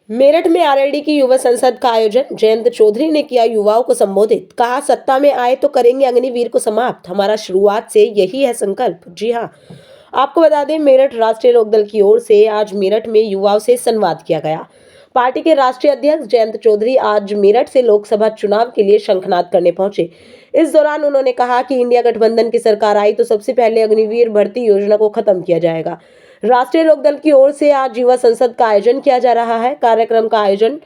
मेरठ में आरएलडी की युवा संसद का आयोजन। जयंत चौधरी ने किया युवाओं को संबोधित। कहा, सत्ता में आए तो करेंगे अग्निवीर को समाप्त। हमारा शुरुआत से यही है संकल्प। जी हाँ, आपको बता दें, मेरठ राष्ट्रीय लोकदल की ओर से आज मेरठ में युवाओं से संवाद किया गया। पार्टी के राष्ट्रीय अध्यक्ष जयंत चौधरी आज मेरठ से लोकसभा चुनाव के लिए शंखनाद करने पहुंचे। इस दौरान उन्होंने कहा कि इंडिया गठबंधन की सरकार आई तो सबसे पहले अग्निवीर भर्ती योजना को खत्म किया जाएगा। राष्ट्रीय लोकदल की ओर से आज युवा संसद का आयोजन किया जा रहा है। कार्यक्रम का आयोजन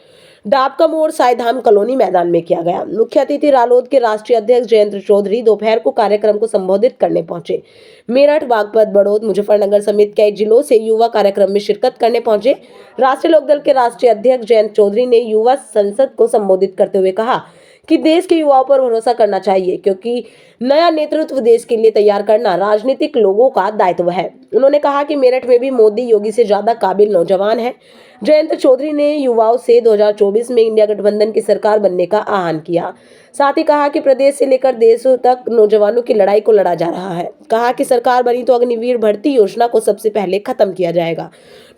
डाबका मोड़ साईधाम कॉलोनी मैदान में किया गया। मुख्य अतिथि रालोद के राष्ट्रीय अध्यक्ष जयंत चौधरी दोपहर को कार्यक्रम को संबोधित करने पहुंचे। मेरठ, बागपत, बड़ौद, मुजफ्फरनगर समेत कई जिलों से युवा कार्यक्रम में शिरकत करने पहुंचे। राष्ट्रीय लोकदल के राष्ट्रीय अध्यक्ष जयंत चौधरी ने युवा संसद को संबोधित करते हुए कहा कि देश के युवाओं पर भरोसा करना चाहिए, क्योंकि नया नेतृत्व देश के लिए तैयार करना राजनीतिक लोगों का दायित्व है। उन्होंने कहा कि मेरठ में भी मोदी योगी से ज्यादा काबिल नौजवान हैं। जयंत चौधरी ने युवाओं से 2024 में इंडिया गठबंधन की सरकार बनने का आह्वान किया। साथ ही कहा कि प्रदेश से लेकर देश तक नौजवानों की लड़ाई को लड़ा जा रहा है। कहा कि सरकार बनी तो अग्निवीर भर्ती योजना को सबसे पहले खत्म किया जाएगा।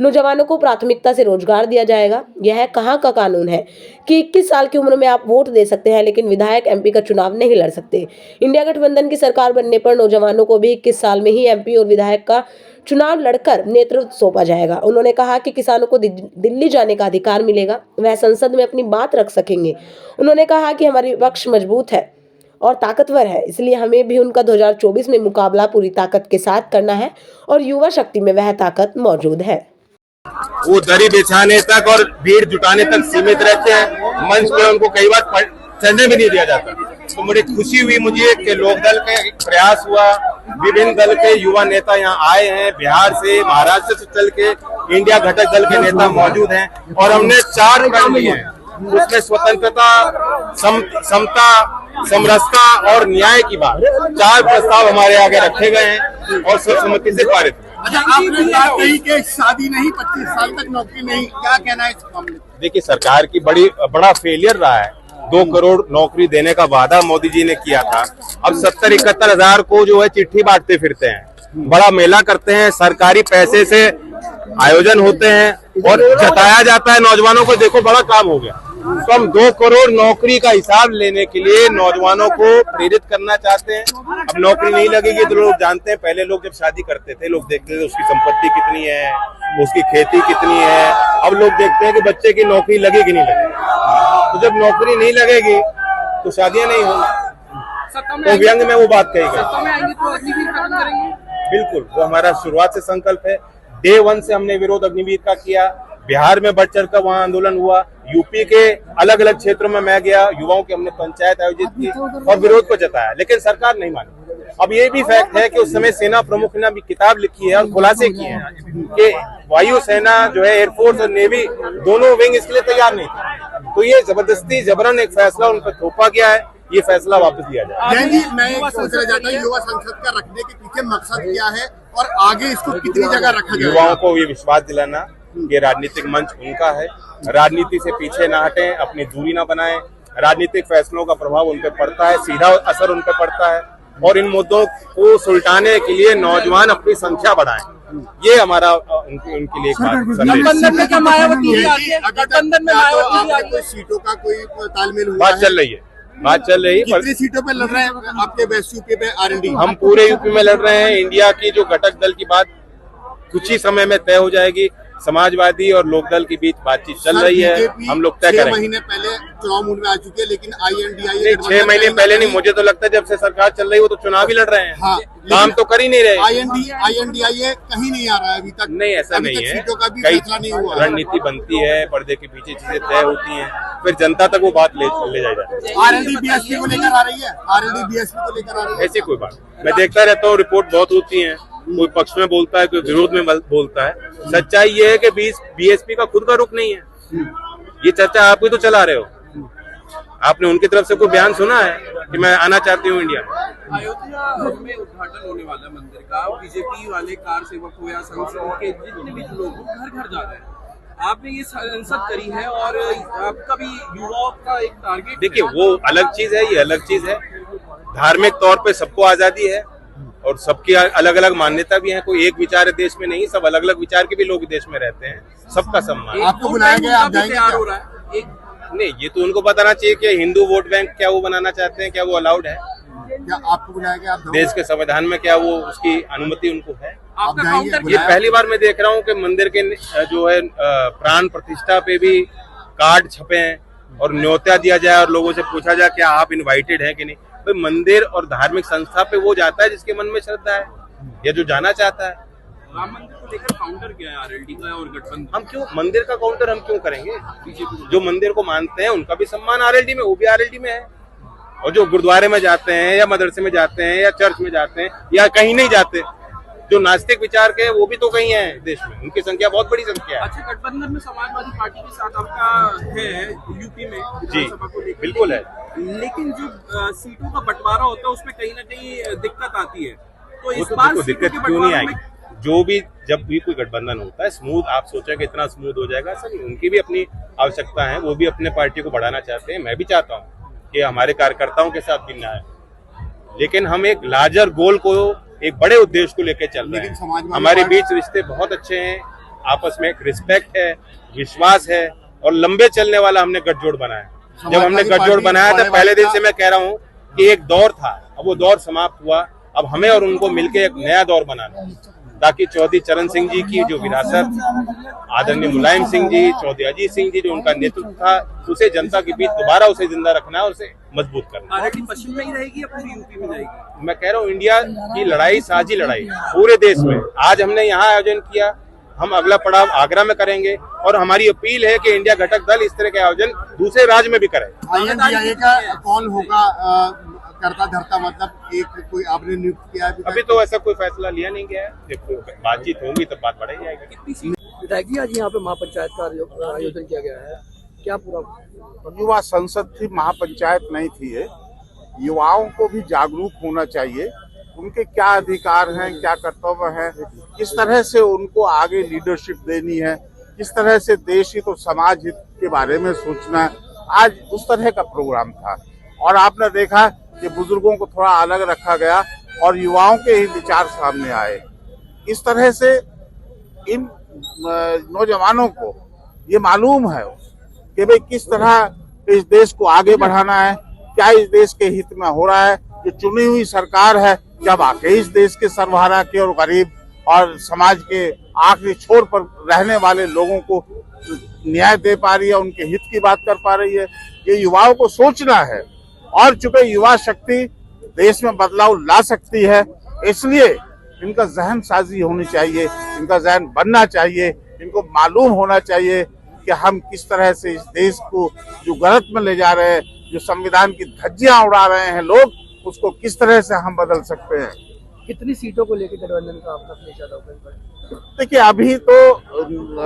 नौजवानों को प्राथमिकता से रोजगार दिया जाएगा। यह कहाँ का कानून है कि 21 साल की उम्र में आप वोट दे सकते हैं, लेकिन विधायक एमपी का चुनाव नहीं लड़ सकते। इंडिया गठबंधन की सरकार बनने पर नौजवानों को भी 21 साल में ही एमपी और विधायक का चुनाव लड़कर नेतृत्व सौंपा जाएगा। उन्होंने कहा कि किसानों को दिल्ली जाने का अधिकार मिलेगा, वह संसद में अपनी बात रख सकेंगे। उन्होंने कहा कि हमारी विपक्ष मजबूत है और ताकतवर है, इसलिए हमें भी उनका 2024 में मुकाबला पूरी ताकत के साथ करना है और युवा शक्ति में वह ताकत मौजूद है। वो दरी बिछाने तक और भीड़ जुटाने तक सीमित रहते हैं। मंच पे उनको कई बार चढ़ने भी नहीं दिया जाता। तो मुझे खुशी हुई मुझे कि लोकदल का एक प्रयास हुआ। विभिन्न दल के युवा नेता यहाँ आए हैं। बिहार से, महाराष्ट्र से चल के इंडिया घटक दल के नेता मौजूद हैं और हमने 4 प्रण लिए हैं। उसमें स्वतंत्रता, समता, समरसता और न्याय की बात 4 प्रस्ताव हमारे आगे रखे गए हैं और सर्वसम्मति से पारित। अच्छा, आपने बात कही कि शादी नहीं, 25 साल तक नौकरी नहीं, क्या कहना है इस मामले? देखिए, सरकार की बड़ा फेलियर रहा है। 2 करोड़ नौकरी देने का वादा मोदी जी ने किया था। अब 70-71 हजार को जो है चिट्ठी बांटते फिरते हैं, बड़ा मेला करते हैं, सरकारी पैसे से आयोजन होते हैं और जताया जाता है नौजवानों को देखो बड़ा काम हो गया। तो हम 2 करोड़ नौकरी का हिसाब लेने के लिए नौजवानों को प्रेरित करना चाहते हैं। अब नौकरी नहीं लगेगी तो लोग जानते हैं, पहले लोग जब शादी करते थे लोग देखते थे उसकी संपत्ति कितनी है, उसकी खेती कितनी है। अब लोग देखते हैं कि बच्चे की नौकरी लगेगी नहीं लगेगी। तो जब नौकरी नहीं लगेगी तो शादियां नहीं होंगी। तो व्यंग में वो बात कही गई। बिल्कुल, वो हमारा शुरुआत से संकल्प है। डे 1 से हमने विरोध अग्निवीर का किया। बिहार में बढ़ चढ़ कर वहाँ आंदोलन हुआ। यूपी के अलग अलग क्षेत्रों में मैं गया, युवाओं की हमने पंचायत आयोजित की और विरोध को जताया, लेकिन सरकार नहीं मानी। अब ये भी फैक्ट है कि उस समय सेना प्रमुख ने भी किताब लिखी है और खुलासे किए हैं कि वायु सेना जो है, एयरफोर्स और नेवी दोनों विंग इसके लिए तैयार नहीं थे। तो ये जबरदस्ती जबरन एक फैसला उन पर थोपा गया है। ये फैसला वापस लिया जाए। जैन जी, मैं एक सोचना चाहता हूँ, युवा संसद का रखने के पीछे मकसद क्या है और आगे इसको कितनी जगह रखा जाए? युवाओं को ये विश्वास दिलाना, ये राजनीतिक मंच उनका है। राजनीति से पीछे ना हटें, अपनी दूरी ना बनाएं। राजनीतिक फैसलों का प्रभाव उन पर पड़ता है, सीधा असर उन पर पड़ता है और इन मुद्दों को सुलझाने के लिए नौजवान अपनी संख्या बढ़ाएं। ये हमारा उनके लिए गठबंधन में कोई सीटों का कोई तालमेल हुआ? बात चल रही है। कितनी सीटों पे लड़ रहे हैं आपके यूपी पे आरएलडी? हम पूरे यूपी में लड़ रहे हैं। इंडिया की जो घटक दल की बात कुछ ही समय में तय हो जाएगी। समाजवादी और लोकदल के बीच बातचीत चल रही है, हम लोग तय करेंगे। 6 महीने पहले चुनाव मूड में आ चुके हैं, लेकिन INDIA 6 महीने पहले नहीं, मुझे तो लगता है जब से सरकार चल रही है वो तो चुनाव ही लड़ रहे हैं। हाँ, काम तो कर ही नहीं रहे। INDIA कहीं नहीं आ रहा है अभी तक। नहीं, ऐसा नहीं है। सीटों का भी कई फैसला नहीं हुआ। रणनीति बनती है, पर्दे के पीछे चीजें तय होती हैं, फिर जनता तक वो बात ले जाई जाती है। आरएलडी बीएसपी को लेकर आ रही है, आरएलडी बीएसपी को लेकर आ रही है। ऐसी कोई बात मैं देखता रहता हूँ, रिपोर्ट बहुत होती है, कोई पक्ष में बोलता है, कोई विरोध में बोलता है। सच्चाई ये है कि बीएसपी का खुद का रुख नहीं है। ये चर्चा आप ही तो चला रहे हो। आपने उनकी तरफ से कोई बयान सुना है कि मैं आना चाहती हूँ इंडिया में? अयोध्या में उद्घाटन होने वाला मंदिर का, बीजेपी वाले कार सेवक हो या संसद के जितने भी लोग घर घर जा रहे हैं। आपने ये संसद करी है और आपका भी युवाओं का एक टारगेट। देखिए, वो अलग चीज है, ये अलग चीज है। धार्मिक तौर पे सबको आजादी है और सबकी अलग अलग मान्यता भी है, कोई एक विचार है देश में नहीं, सब अलग अलग विचार के भी लोग देश में रहते हैं, सबका सम्मान। आपको बुलाया गया, आप जाएंगे तैयार क्या? हो रहा है एक नहीं, ये तो उनको बताना चाहिए कि हिंदू वोट बैंक क्या वो बनाना चाहते हैं, क्या वो अलाउड है क्या आपको बुलाया गया? आप जाओगे? देश के संविधान में, क्या वो उसकी अनुमति उनको है? आपका जाएंगे? काउंटर ये बुलाया? पहली बार मैं देख रहा हूँ कि मंदिर के जो है प्राण प्रतिष्ठा पे भी कार्ड छपे हैं और न्योता दिया जाए और लोगों से पूछा जाए क्या आप इनवाइटेड हैं कि नहीं। भाई मंदिर और धार्मिक संस्था पे वो जाता है जिसके मन में श्रद्धा है या जो जाना चाहता है। राम मंदिर को लेकर काउंटर क्या है आरएलडी का और गठबंधन? हम क्यों मंदिर का काउंटर हम क्यों करेंगे? जो मंदिर को मानते हैं उनका भी सम्मान आरएलडी में, वो भी आरएलडी में है। और जो गुरुद्वारे में जाते हैं या मदरसे में जाते हैं या चर्च में जाते हैं या कहीं नहीं जाते, जो नास्तिक विचार के वो भी तो कहीं है देश में, उनकी संख्या बहुत बड़ी संख्या है। अच्छा, गठबंधन में समाजवादी पार्टी के साथ आपका है यूपी में जी विधानसभा को लेकर, बिल्कुल है। लेकिन जो सीटों का बंटवारा होता है उसमें कहीं ना कहीं दिक्कत आती है, तो वो इस तो बार देखो सीटों दिक्कत के क्यों नहीं बंटवारे आएगी, में जो भी जब भी कोई गठबंधन होता है स्मूथ, आप सोचें कि इतना स्मूथ हो जाएगा, सब उनकी भी अपनी आवश्यकता है, वो भी अपने पार्टी को बढ़ाना चाहते हैं। मैं भी चाहता हूँ कि हमारे कार्यकर्ताओं के साथ भी न्याय, लेकिन हम एक लार्जर गोल को, एक बड़े उद्देश्य को लेकर चल रहे लेकिन हैं। समाजवादी हमारे पार्टी- बीच रिश्ते बहुत अच्छे हैं, आपस में एक रिस्पेक्ट है, विश्वास है और लंबे चलने वाला हमने गठजोड़ बनाया। जब हमने समाजवादी गठजोड़ पार्टी बनाया था बड़े पहले दिन भाई से मैं कह रहा हूँ कि एक दौर था, अब वो दौर समाप्त हुआ, अब हमें और उनको मिलकर एक नया दौर बनाना है, ताकि चौधरी चरण सिंह जी की जो विरासत, आदरणीय मुलायम सिंह जी, चौधरी अजीत सिंह जी जो उनका नेतृत्व था, उसे जनता के बीच दोबारा उसे जिंदा रखना है और उसे मजबूत करना है। आरएलडी पश्चिम में ही रहेगी या पूरी यूपी में जाएगी? मैं कह रहा हूँ इंडिया की लड़ाई साझी लड़ाई पूरे देश में। आज हमने यहाँ आयोजन किया, हम अगला पड़ाव आगरा में करेंगे और हमारी अपील है कि इंडिया घटक दल इस तरह के आयोजन दूसरे राज्य में भी करे। INDIA का कौन होगा करता धरता, मतलब एक कोई आपने नियुक्त किया है? अभी तो ऐसा कोई फैसला लिया नहीं गया है, देखो बातचीत होगी तब बात बढ़ाई जाएगी। कितनी सीट विधायक जी, आज यहाँ पे महापंचायत का आयोजन किया गया है, क्या पूरा युवा संसद थी, महापंचायत नहीं थी ये। युवाओं को भी जागरूक होना चाहिए, उनके क्या अधिकार हैं, क्या कर्तव्य हैं, किस तरह से उनको आगे लीडरशिप देनी है, किस तरह से देश हित और समाज हित के बारे में सोचना है। आज उस तरह का प्रोग्राम था और आपने देखा कि बुजुर्गों को थोड़ा अलग रखा गया और युवाओं के ही विचार सामने आए। इस तरह से इन नौजवानों को ये मालूम है कि भाई किस तरह इस देश को आगे बढ़ाना है, क्या इस देश के हित में हो रहा है। जो चुनी हुई सरकार है, क्या वाकई इस देश के सर्वहारा के और गरीब और समाज के आखिरी छोर पर रहने वाले लोगों को न्याय दे पा रही है, उनके हित की बात कर पा रही है। ये युवाओं को सोचना है और चूंकि युवा शक्ति देश में बदलाव ला सकती है, इसलिए इनका जहन साजी होनी चाहिए, इनका जहन बनना चाहिए, इनको मालूम होना चाहिए कि हम किस तरह से इस देश को जो गलत में ले जा रहे हैं, जो संविधान की धज्जियां उड़ा रहे हैं लोग, उसको किस तरह से हम बदल सकते हैं। कितनी सीटों को लेकर गठबंधन का आपका फैसला होगा? देखिए अभी तो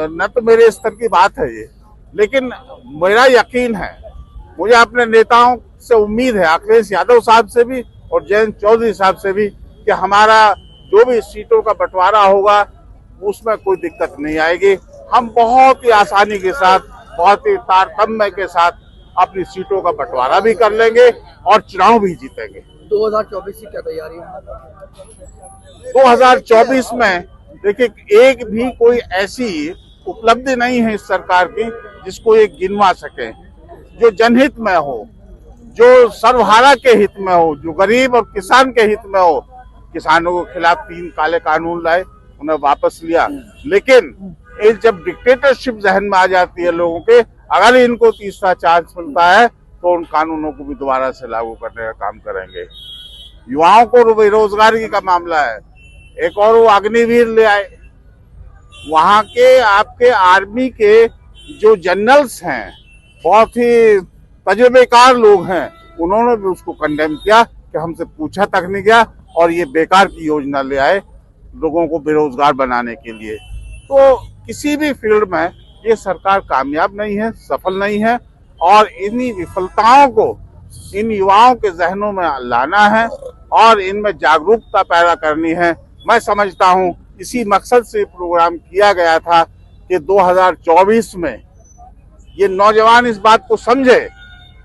न तो मेरे स्तर की बात है ये, लेकिन मेरा यकीन है, मुझे अपने नेताओं से उम्मीद है, अखिलेश यादव साहब से भी और जयंत चौधरी साहब से भी, कि हमारा जो भी सीटों का बंटवारा होगा उसमें कोई दिक्कत नहीं आएगी। हम बहुत ही आसानी के साथ, बहुत ही तारतम्य के साथ अपनी सीटों का बंटवारा भी कर लेंगे और चुनाव भी जीतेंगे। 2024 की क्या तैयारी है? 2024 में देखिए एक भी कोई ऐसी उपलब्धि नहीं है इस सरकार की जिसको ये गिनवा सके, जो जनहित में हो, जो सर्वहारा के हित में हो, जो गरीब और किसान के हित में हो। किसानों के खिलाफ 3 काले कानून लाए, उन्हें वापस लिया, लेकिन एक जब डिक्टेटरशिप जहन में आ जाती है लोगों के, अगर इनको तीसरा चांस मिलता है तो उन कानूनों को भी दोबारा से लागू करने का काम करेंगे। युवाओं को बेरोजगारी का मामला है, एक और वो अग्निवीर ले आए। वहां के आपके आर्मी के जो जनरल्स हैं, बहुत ही तजुर्बेकार लोग हैं, उन्होंने भी उसको कंडेम किया कि हमसे पूछा तक नहीं गया और ये बेकार की योजना ले आए लोगों को बेरोजगार बनाने के लिए। तो किसी भी फील्ड में ये सरकार कामयाब नहीं है, सफल नहीं है और इन्हीं विफलताओं को इन युवाओं के जहनों में लाना है और इनमें जागरूकता पैदा करनी है। मैं समझता हूँ इसी मकसद से प्रोग्राम किया गया था कि 2024 में ये नौजवान इस बात को समझे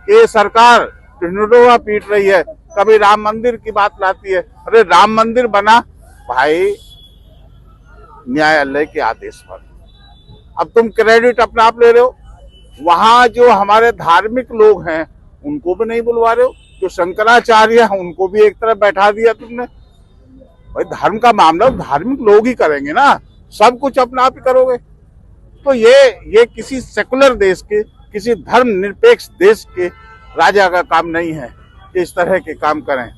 कि ये सरकार ढिंढोरा पीट रही है, कभी राम मंदिर की बात लाती है। अरे राम मंदिर बना भाई न्यायालय के आदेश पर, अब तुम क्रेडिट अपना आप ले रहे हो। वहां जो हमारे धार्मिक लोग हैं उनको भी नहीं बुलवा रहे हो, जो शंकराचार्य हैं उनको भी एक तरफ बैठा दिया तुमने। भाई धर्म का मामला धार्मिक लोग ही करेंगे ना, सब कुछ अपना आप ही करोगे। तो ये किसी सेकुलर देश के, किसी धर्म निरपेक्ष देश के राजा का काम नहीं है कि इस तरह के काम करें।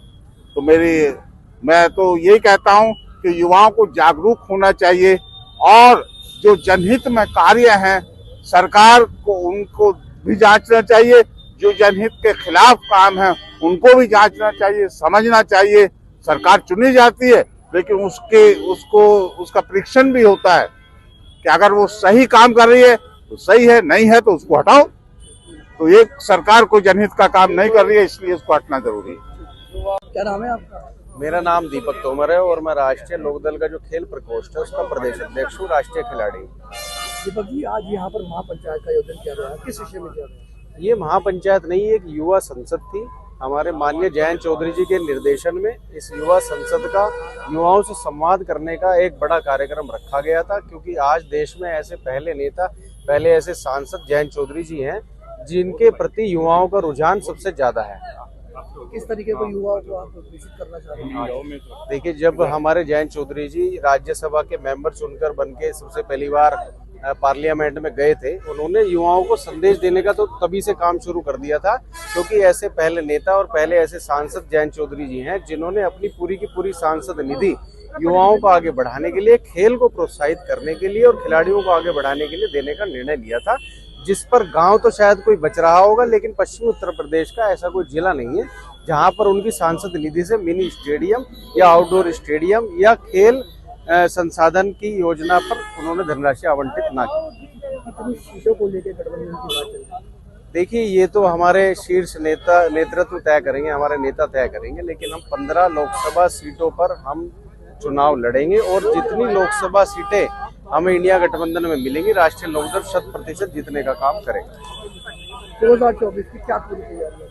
तो मैं तो यही कहता हूं कि युवाओं को जागरूक होना चाहिए और जो जनहित में कार्य हैं सरकार को उनको भी जांचना चाहिए, जो जनहित के खिलाफ काम है उनको भी जांचना चाहिए, समझना चाहिए। सरकार चुनी जाती है लेकिन उसका परीक्षण भी होता है कि अगर वो सही काम कर रही है तो सही है, नहीं है तो उसको हटाओ। तो ये सरकार कोई जनहित का काम नहीं कर रही है, इसलिए उसको हटना जरूरी है। क्या नाम है आपका? मेरा नाम दीपक तोमर है और मैं राष्ट्रीय लोकदल का जो खेल प्रकोष्ठ है उसका प्रदेश अध्यक्ष हूँ, राष्ट्रीय खिलाड़ी। दीपक जी, आज यहाँ पर महापंचायत का आयोजन किया गया है, किस विषय में किया गया? ये महापंचायत नहीं, एक युवा संसद थी। हमारे माननीय जयंत चौधरी जी के निर्देशन में इस युवा संसद का युवाओं से संवाद करने का एक बड़ा कार्यक्रम रखा गया था, क्योंकि आज देश में ऐसे पहले ऐसे सांसद जयंत चौधरी जी हैं जिनके प्रति युवाओं का रुझान सबसे ज्यादा है। किस तरीके को युवाओं को आप विकसित करना चाहते हैं? देखिए, जब हमारे जयंत चौधरी जी राज्यसभा के मेंबर चुनकर बनके सबसे पहली बार पार्लियामेंट में गए थे, उन्होंने युवाओं को संदेश देने का तो तभी से काम शुरू कर दिया था, क्योंकि ऐसे पहले नेता और पहले ऐसे सांसद जयंत चौधरी जी हैं जिन्होंने अपनी पूरी की पूरी सांसद निधि युवाओं को आगे बढ़ाने के लिए, खेल को प्रोत्साहित करने के लिए और खिलाड़ियों को आगे बढ़ाने के लिए देने का निर्णय लिया था, जिस पर गांव तो शायद कोई बच रहा होगा, लेकिन पश्चिमी उत्तर प्रदेश का ऐसा कोई जिला नहीं है जहां पर उनकी सांसद निधि से मिनी स्टेडियम या आउटडोर स्टेडियम या खेल संसाधन की योजना पर उन्होंने धनराशि आवंटित ना की। कितनी सीटों को लेकर गठबंधन की बात चल रही है? देखिए, ये तो हमारे शीर्ष नेतृत्व तय करेंगे, हमारे नेता तय करेंगे, लेकिन हम 15 लोकसभा सीटों पर हम चुनाव लड़ेंगे और जितनी लोकसभा सीटें हमें इंडिया गठबंधन में मिलेंगी, राष्ट्रीय लोकदल 100% जीतने का काम करेगा। 2024 की क्या पूरी तैयारी है?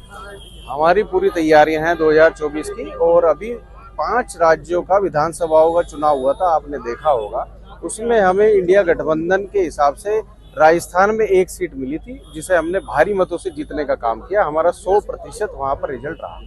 हमारी पूरी तैयारियां हैं 2024 की, और अभी 5 राज्यों का विधानसभाओं का चुनाव हुआ था, आपने देखा होगा। उसमें हमें इंडिया गठबंधन के हिसाब से राजस्थान में 1 सीट मिली थी, जिसे हमने भारी मतों से जीतने का काम किया। हमारा 100% वहां पर रिजल्ट रहा।